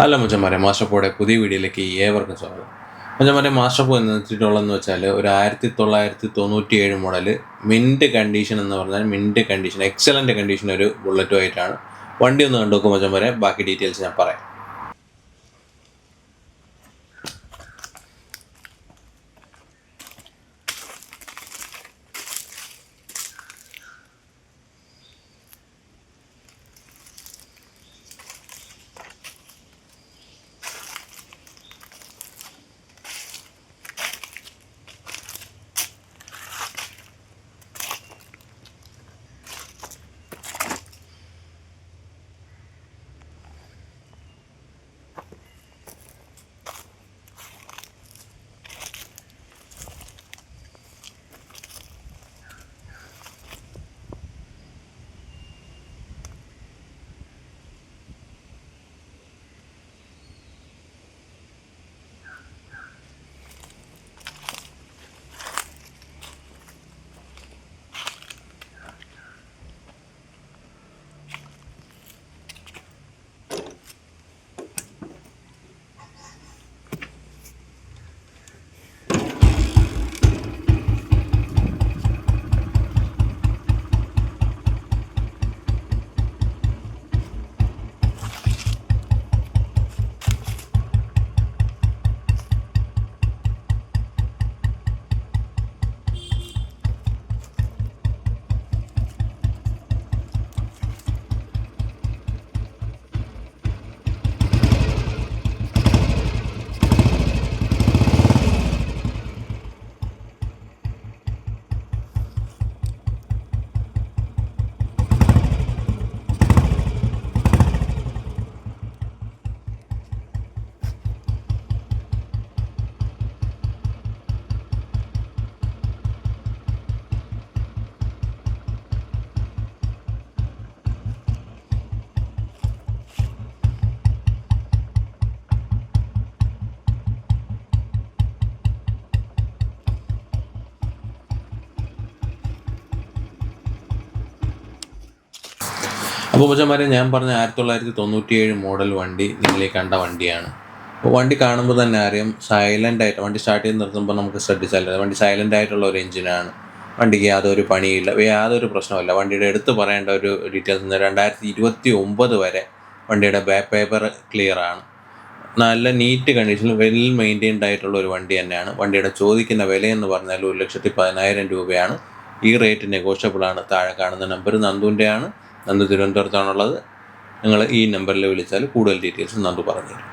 Hello മച്ചന്മാരെ, മാസ്റ്റർപോയുടെ പുതിയ വീഡിയോയിലേക്ക് ഏവർക്കും സ്വാഗതം. മച്ചന്മാരെ, മാസ്റ്റർപോ എന്ന് വെച്ചിട്ടുള്ളതെന്ന് വെച്ചാൽ ഒരു 1997 മോഡൽ മിൻറ്റ് കണ്ടീഷൻ എന്ന് പറഞ്ഞാൽ മിൻറ്റ് കണ്ടീഷൻ, എക്സലൻ്റ് കണ്ടീഷൻ ഒരു ബുള്ളറ്റുമായിട്ടാണ്. വണ്ടി ഒന്ന് കണ്ടു നോക്കും മച്ചന്മാരെ, ബാക്കി ഡീറ്റെയിൽസ് ഞാൻ പറയാം. അപ്പോൾ മച്ചന്മാരെ, ഞാൻ പറഞ്ഞ 1997 മോഡൽ വണ്ടി നിങ്ങൾ ഈ കണ്ട വണ്ടിയാണ്. അപ്പോൾ വണ്ടി കാണുമ്പോൾ തന്നെ അറിയാം, സൈലൻ്റ് ആയിട്ട് വണ്ടി സ്റ്റാർട്ട് ചെയ്ത് നിർത്തുമ്പോൾ നമുക്ക് ശ്രദ്ധിച്ചാൽ വണ്ടി സൈലൻ്റ് ആയിട്ടുള്ള ഒരു എഞ്ചിനാണ്. വണ്ടിക്ക് യാതൊരു പണിയില്ല, യാതൊരു പ്രശ്നമില്ല. വണ്ടിയുടെ എടുത്ത് പറയേണ്ട ഒരു ഡീറ്റെയിൽസ് 2029 വരെ വണ്ടിയുടെ ബാക്ക് പേപ്പർ ക്ലിയറാണ്. നല്ല നീറ്റ് കണ്ടീഷനിൽ വെൽ മെയിൻറ്റെയിൻഡ് ആയിട്ടുള്ള ഒരു വണ്ടി തന്നെയാണ്. വണ്ടിയുടെ ചോദിക്കുന്ന വിലയെന്ന് പറഞ്ഞാൽ 1,10,000 രൂപയാണ്. ഈ റേറ്റ് നെഗോഷ്യബിൾ ആണ്. താഴെ കാണുന്ന നമ്പർ നന്ദുവിൻ്റെയാണ്. നന്ദു തിരുവനന്തപുരത്താണുള്ളത്. നിങ്ങൾ ഈ നമ്പറിൽ വിളിച്ചാൽ കൂടുതൽ ഡീറ്റെയിൽസ് നന്ദു പറഞ്ഞു തരും.